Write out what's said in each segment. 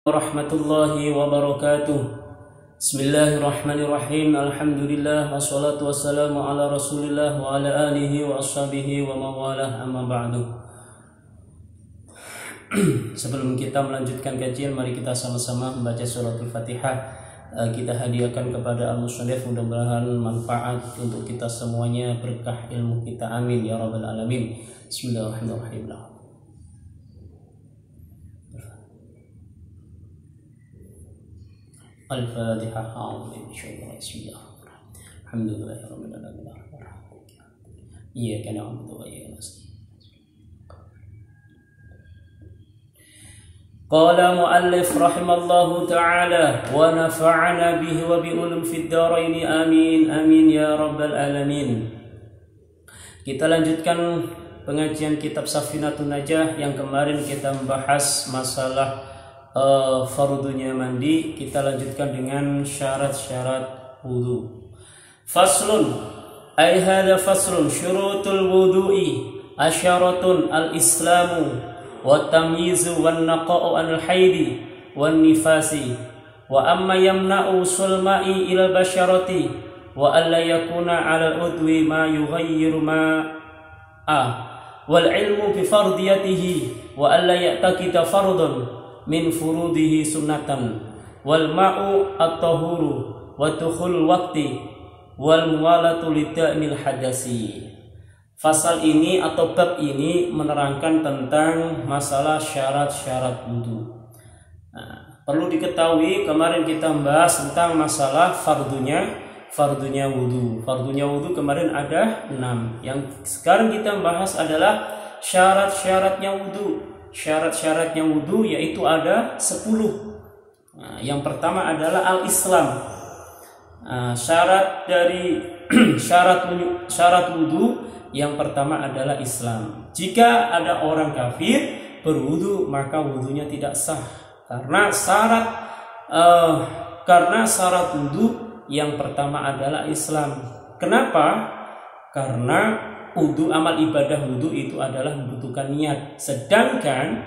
Warahmatullahi wabarakatuh. Bismillahirrahmanirrahim. Alhamdulillah wassalatu wassalamu ala Rasulillah wa ala alihi wa ashabihi wa mawalah, amma ba'du. Sebelum kita melanjutkan kajian, mari kita sama-sama membaca suratul Fatihah. Kita hadiahkan kepada al-musannif, mudah-mudahan manfaat untuk kita semuanya, berkah ilmu kita, amin ya rabbal alamin. Bismillahirrahmanirrahim. Al-Fatihah. Alhamdulillahirabbil alamin. Iyyaka na'budu wa iyyaka nasta'in. Qala muallif rahimallahu ta'ala wa nafa'ana bihi wa bi ulum fid dharain, amin amin ya rabbal alamin. Kita lanjutkan pengajian kitab Safinatun Najah yang kemarin kita membahas masalah fardunya mandi. Kita lanjutkan dengan syarat-syarat wudu. Faslun, ay hadha faslun syurutul wudu'i asyaratun al-islamu wa tamyizu wan naqa'u anil haidi wan nifasi wa amma yamna'u sulma'i ila basharati wa alla yakuna 'ala udwi ma yughayyiru ma'a wal ilmu bi fardiyatihi wa alla ya'taqida fardun min furudihi sunnatan wal ma'u at-tahuru wa dukhul waqti wal muwalatu lidamil hadasi. Fasal ini atau bab ini menerangkan tentang masalah syarat-syarat wudu. Perlu diketahui kemarin kita membahas tentang masalah fardunya wudu. Fardunya wudu kemarin ada 6. Yang sekarang kita membahas adalah syarat-syaratnya wudu. Syarat-syaratnya wudu yaitu ada 10. Yang pertama adalah al-Islam. Syarat dari syarat wudu yang pertama adalah Islam. Jika ada orang kafir berwudu maka wudunya tidak sah karena syarat wudu yang pertama adalah Islam. Kenapa? Karena wudu, amal ibadah wudu itu adalah membutuhkan niat. Sedangkan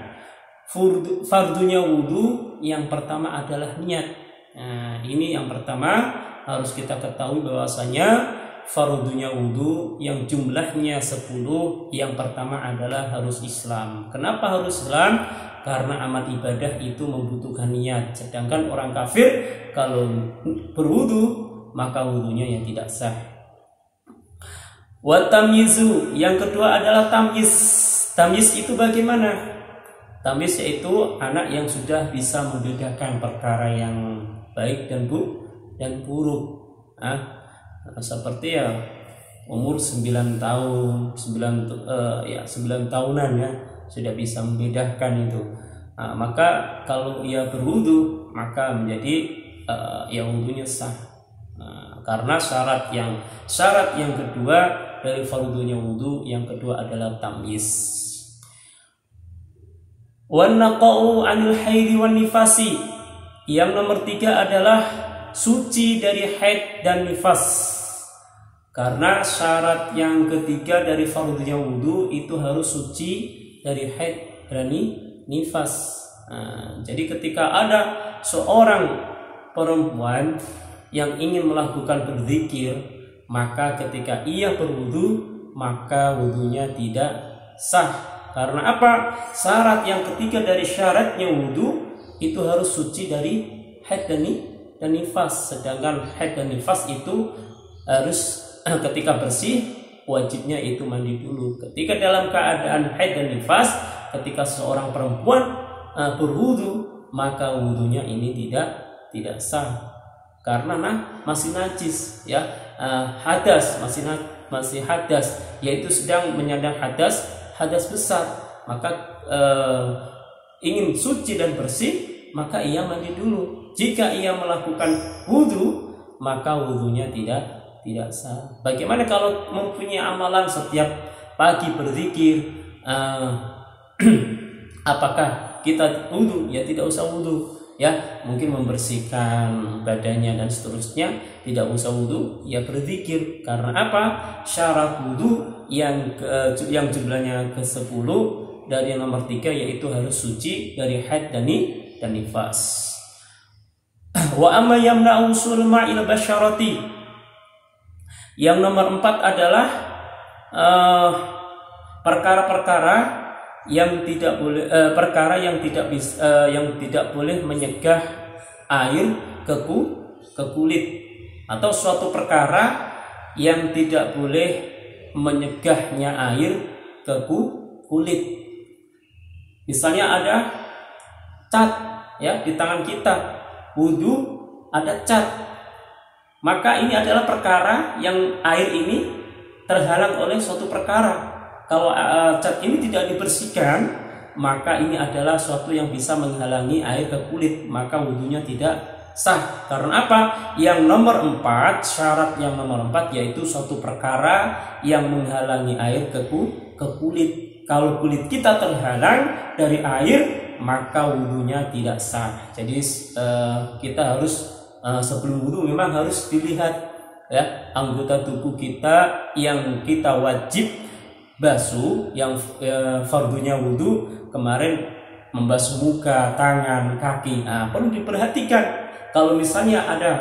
fardunya wudu yang pertama adalah niat. Nah, ini yang pertama harus kita ketahui bahwasanya fardunya wudu yang jumlahnya 10, yang pertama adalah harus Islam. Kenapa harus Islam? Karena amal ibadah itu membutuhkan niat. Sedangkan orang kafir kalau berwudu maka wudunya yang tidak sah. Wa tamyizu, yang kedua adalah tamyiz. Tamyiz itu bagaimana? Tamyiz yaitu anak yang sudah bisa membedakan perkara yang baik dan buruk. Seperti umur 9 tahun, 9 tahunan sudah bisa membedakan itu. Maka kalau ia berwudu maka menjadi wudunya sah. Karena syarat yang kedua dari fardunya wudu yang kedua adalah tamyiz. Wan naqa'u 'anil haidi wan nifasi. Yang nomor 3 adalah suci dari haid dan nifas. Karena syarat yang ketiga dari fardunya wudu itu harus suci dari haid dan nifas. Jadi ketika ada seorang perempuan yang ingin melakukan berzikir, maka ketika ia berwudu maka wudunya tidak sah. Karena apa? Syarat yang ketiga dari syaratnya wudu itu harus suci dari haid dan nifas. Sedangkan haid dan nifas itu harus ketika bersih wajibnya itu mandi dulu. Ketika dalam keadaan haid dan nifas, ketika seorang perempuan berwudu maka wudunya ini tidak sah. Karena masih najis, hadas, masih hadas, yaitu sedang menyandang hadas besar. Maka ingin suci dan bersih maka ia mandi dulu. Jika ia melakukan wudu maka wudunya tidak sah. Bagaimana kalau mempunyai amalan setiap pagi berzikir, apakah kita wudu? Ya tidak usah wudu. Mungkin membersihkan badannya dan seterusnya, tidak usah wudu, berzikir. Karena apa? Syarat wudu yang jumlahnya ke-10 dari yang nomor 3 yaitu harus suci dari haid dan dan nifas. Wa amma yamna'u usul ma'il basyarati. Yang nomor 4 adalah perkara-perkara yang tidak boleh yang tidak boleh menyegah air ke kulit, atau suatu perkara yang tidak boleh menyegahnya air ke kulit. Misalnya ada cat ya di tangan kita, wudu ada cat, maka ini adalah perkara yang air ini terhalang oleh suatu perkara. Kalau cat ini tidak dibersihkan, maka ini adalah suatu yang bisa menghalangi air ke kulit, maka wudunya tidak sah. Karena apa? Yang nomor 4, syarat yang nomor 4 yaitu suatu perkara yang menghalangi air ke kulit. Kalau kulit kita terhalang dari air, maka wudunya tidak sah. Jadi kita harus sebelum wudu memang harus dilihat ya anggota tubuh kita yang kita wajib basuh, yang fardunya wudu kemarin membasuh muka, tangan, kaki. Perlu diperhatikan kalau misalnya ada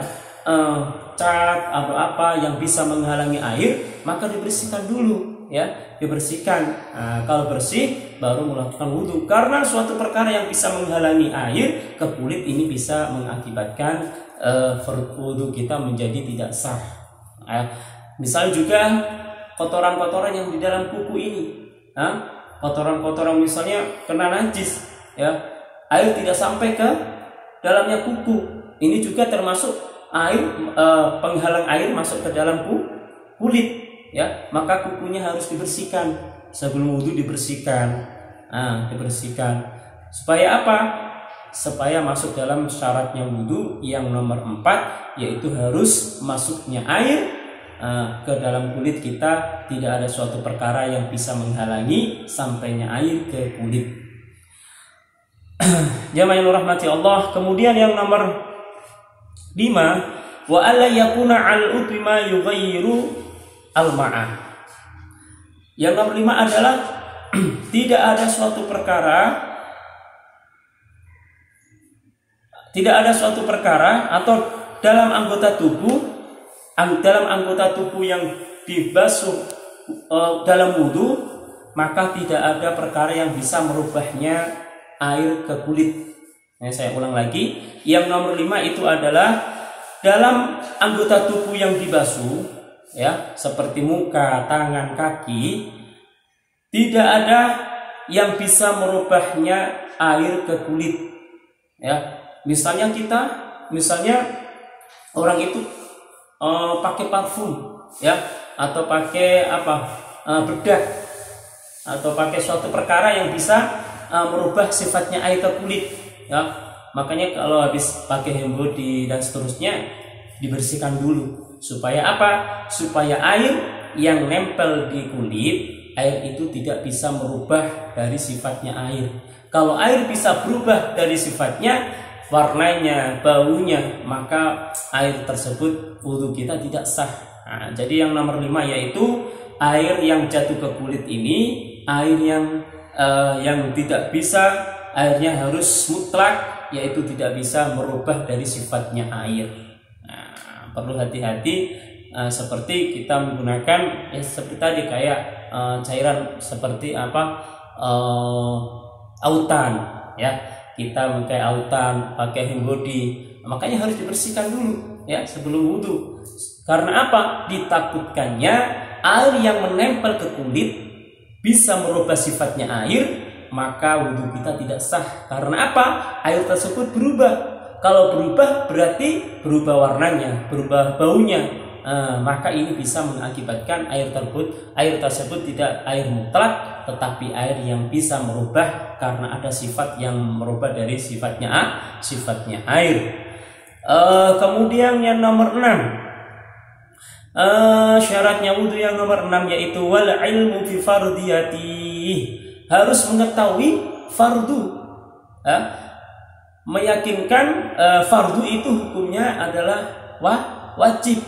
cat atau apa yang bisa menghalangi air, maka dibersihkan dulu ya, dibersihkan. Kalau bersih baru melakukan wudu, karena suatu perkara yang bisa menghalangi air ke kulit ini bisa mengakibatkan wudu kita menjadi tidak sah. Misal juga kotoran-kotoran yang di dalam kuku ini, kotoran-kotoran misalnya kena najis ya, air tidak sampai ke dalamnya kuku, ini juga termasuk air penghalang air masuk ke dalam kulit ya, maka kukunya harus dibersihkan sebelum wudu, dibersihkan supaya apa? Supaya masuk dalam syaratnya wudu yang nomor 4, yaitu harus masuknya air ke dalam kulit kita, tidak ada suatu perkara yang bisa menghalangi sampainya air ke kulit. Jamaah yang rahmati Allah. Kemudian yang nomor 5, wa alla yakuna al-udwi ma yughayyiru al-ma'a. Yang nomor 5 adalah tidak ada suatu perkara atau dalam anggota tubuh yang dibasuh dalam wudu, maka tidak ada perkara yang bisa merubahnya air ke kulit. Saya ulang lagi, yang nomor 5 itu adalah dalam anggota tubuh yang dibasuh ya, seperti muka, tangan, kaki, tidak ada yang bisa merubahnya air ke kulit ya. Misalnya orang itu pakai parfum ya, atau pakai bedak, atau pakai suatu perkara yang bisa merubah sifatnya air ke kulit ya. Makanya kalau habis pakai hand body dan seterusnya dibersihkan dulu, supaya apa? Supaya air yang nempel di kulit, air itu tidak bisa merubah dari sifatnya air. Kalau air bisa berubah dari sifatnya, warnanya, baunya, maka air tersebut wudu kita tidak sah. Jadi yang nomor 5 yaitu air yang jatuh ke kulit ini, air yang tidak bisa, airnya harus mutlak, yaitu tidak bisa merubah dari sifatnya air. Perlu hati-hati seperti kita menggunakan seperti tadi kayak cairan seperti autan ya. Kita pakai autan, pakai hand body, makanya harus dibersihkan dulu ya sebelum wudu. Karena apa? Ditakutkannya air yang menempel ke kulit bisa merubah sifatnya air, maka wudu kita tidak sah. Karena apa? Air tersebut berubah. Kalau berubah berarti berubah warnanya, berubah baunya. Maka ini bisa mengakibatkan air tersebut tidak air mutlak, tetapi air yang bisa merubah karena ada sifat yang merubah dari sifatnya air. Kemudian yang nomor 6, syaratnya wudu yang nomor 6 yaitu wal ilmu fi fardiyati, harus mengetahui fardu. Meyakinkan fardu itu hukumnya adalah wajib.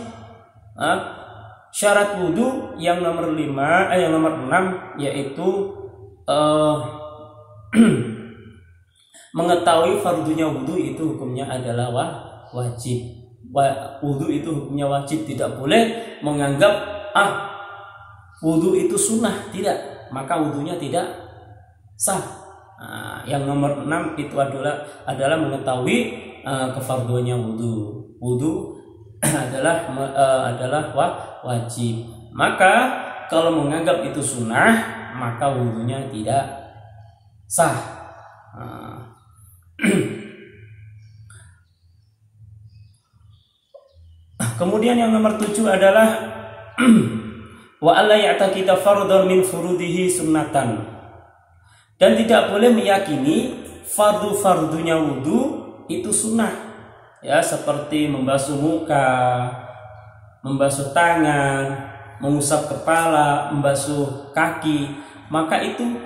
Syarat wudu yang nomor 6 yaitu Mengetahui fardunya wudu itu hukumnya adalah wajib. Wudu itu hukumnya wajib, tidak boleh menganggap wudu itu sunnah, tidak, maka wudunya tidak sah. Yang nomor 6 itu adalah mengetahui kefarduannya wudu. Wudu adalah wajib. Maka kalau menganggap itu sunnah, maka wudunya tidak sah. Kemudian yang nomor 7 adalah wa alla ya'taqida fardhan min furudihi sunnatan. Dan tidak boleh meyakini fardu-fardunya wudu itu sunnah. Ya, seperti membasuh muka, membasuh tangan, mengusap kepala, membasuh kaki, maka itu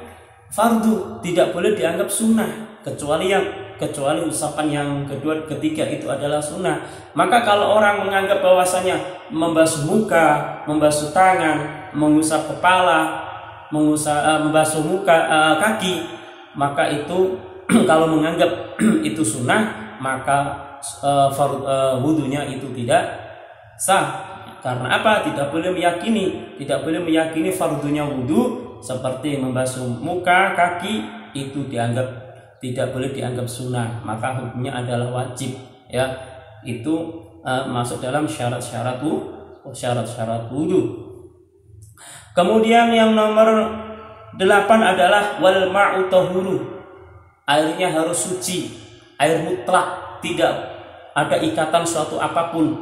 fardu, tidak boleh dianggap sunnah, kecuali usapan yang kedua, ketiga itu adalah sunnah. Maka kalau orang menganggap bahwasanya membasuh muka, membasuh tangan, mengusap kepala, membasuh muka, kaki, maka itu kalau menganggap itu sunnah, maka wudunya itu tidak sah. Karena apa? Tidak boleh meyakini fardunya wudu seperti membasuh muka, kaki itu tidak boleh dianggap sunnah, maka hukumnya adalah wajib. Ya, itu masuk dalam syarat-syarat wudu. Kemudian yang nomor 8 adalah wal ma'u tahuru. Airnya harus suci, air mutlak, tidak ada ikatan suatu apapun.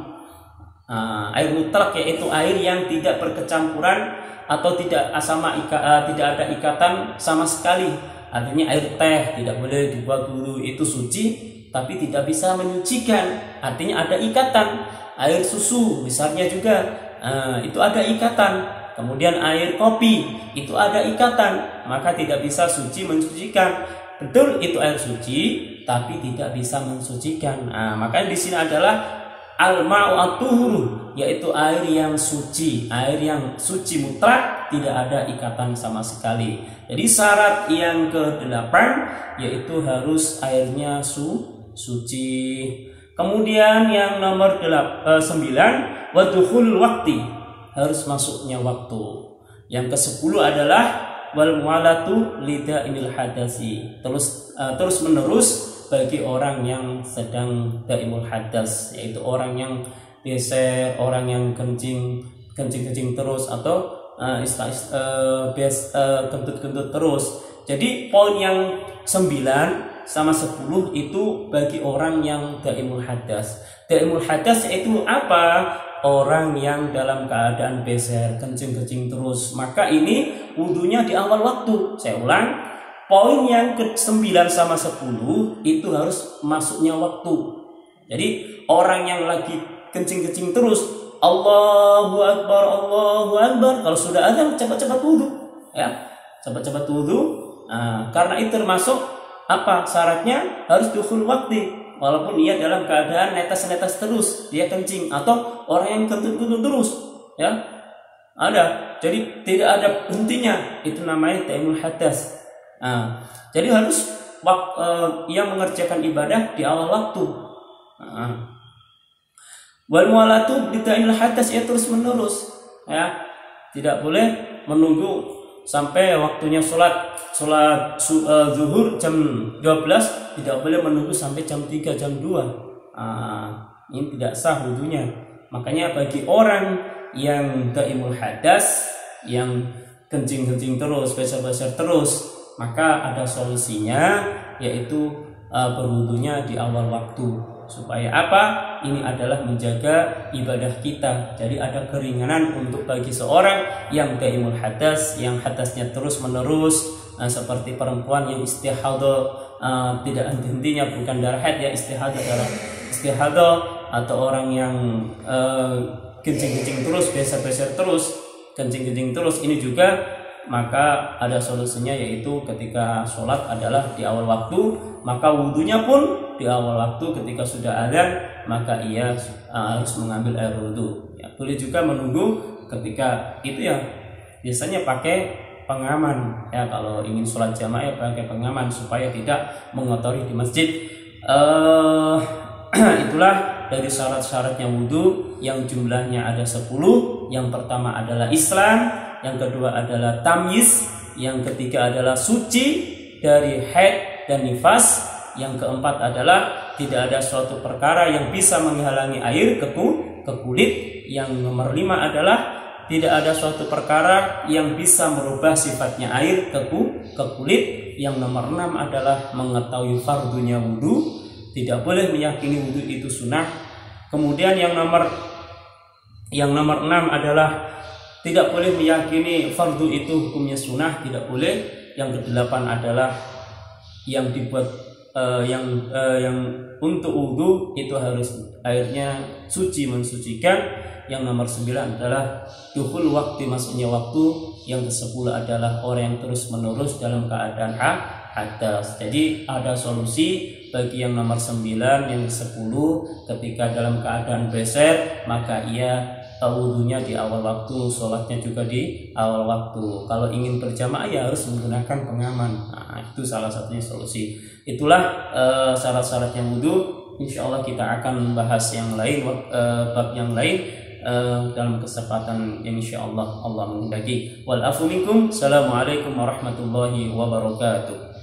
Air mutlak yaitu air yang tidak berkecampuran atau tidak ada ikatan sama sekali. Artinya air teh tidak boleh dibuat dulu, itu suci tapi tidak bisa menyucikan, artinya ada ikatan. Air susu misalnya juga itu ada ikatan. Kemudian air kopi itu ada ikatan, maka tidak bisa suci mensucikan. Betul, itu air suci tapi tidak bisa mensucikan. Maka di sini adalah al-ma'u at-tuhuru, yaitu air yang suci mutlak, tidak ada ikatan sama sekali. Jadi syarat yang ke-8 yaitu harus airnya suci. Kemudian yang nomor 9 wa dukhul waqti, harus masuknya waktu. Yang ke-10 adalah wal mu'alatu lidaimil hadasi, terus menerus bagi orang yang sedang daimul hadas, yaitu orang yang beser, orang yang kencing terus, atau kentut terus. Jadi poin yang 9 sama 10 itu bagi orang yang daimul hadas. Daimul hadas itu apa? Orang yang dalam keadaan beser, kencing terus, maka ini wudunya di awal waktu. Saya ulang, poin yang ke-9 sama 10 itu harus masuknya waktu. Jadi orang yang lagi kencing terus, Allahu Akbar, kalau sudah azan cepat-cepat wudu, ya, cepat-cepat wudu. Karena itu termasuk apa? Syaratnya harus dukhul waktu. Walaupun ia dalam keadaan netes terus, dia kencing, atau orang yang kentut terus, ya, ada. Jadi tidak ada hentinya, itu namanya daimul hadas. Jadi harus ia mengerjakan ibadah di awal waktu. Wal mu'alatu bidaimil hadas, ya terus menerus, ya, tidak boleh menunggu sampai waktunya sholat zuhur jam 12, tidak boleh menunggu sampai jam 3, jam 2. Ini tidak sah wudunya. Makanya bagi orang yang daimul hadas, yang kencing terus, besar terus, maka ada solusinya, yaitu berwudunya di awal waktu. Supaya apa? Ini adalah menjaga ibadah kita. Jadi ada keringanan untuk bagi seorang yang daimul hadas, yang hadasnya terus menerus, seperti perempuan yang istihadah, tidak henti-hentinya, bukan darah haid ya, istihadah, atau orang yang kencing terus, beser terus, kencing terus, ini juga. Maka ada solusinya, yaitu ketika sholat adalah di awal waktu, maka wudunya pun di awal waktu. Ketika sudah azan, maka ia harus mengambil air wudu. Ya, boleh juga menunggu ketika itu, ya biasanya pakai pengaman ya. Kalau ingin sholat jamaah pakai pengaman supaya tidak mengotori di masjid. Itulah dari syarat-syaratnya wudhu yang jumlahnya ada 10. Yang pertama adalah Islam, yang kedua adalah tamyiz, yang ketiga adalah suci dari haid dan nifas, yang keempat adalah tidak ada suatu perkara yang bisa menghalangi air ke kulit, yang nomor 5 adalah tidak ada suatu perkara yang bisa merubah sifatnya air ke kulit, yang nomor 6 adalah mengetahui fardunya wudhu, tidak boleh meyakini wudhu itu sunnah. Kemudian yang nomor 6 adalah tidak boleh meyakini fardu itu hukumnya sunnah, tidak boleh. Yang ke-8 adalah yang dibuat yang untuk wudhu itu harus airnya suci, mensucikan. Yang nomor 9 adalah dukhul waktu, maksudnya waktu. Yang ke-10 adalah orang yang terus menerus dalam keadaan hadas. Jadi ada solusi bagi yang nomor 9, yang ke-10 ketika dalam keadaan beser, maka ia wudhunya di awal waktu, sholatnya juga di awal waktu. Kalau ingin berjamaah ya harus menggunakan pengaman. Nah, itu salah satunya solusi. Itulah syarat-syaratnya wudhu. Insya Allah kita akan membahas yang lain, bab yang lain dalam kesempatan yang insya Allah menghendaki. Wal afu minkum. Assalamualaikum warahmatullahi wabarakatuh.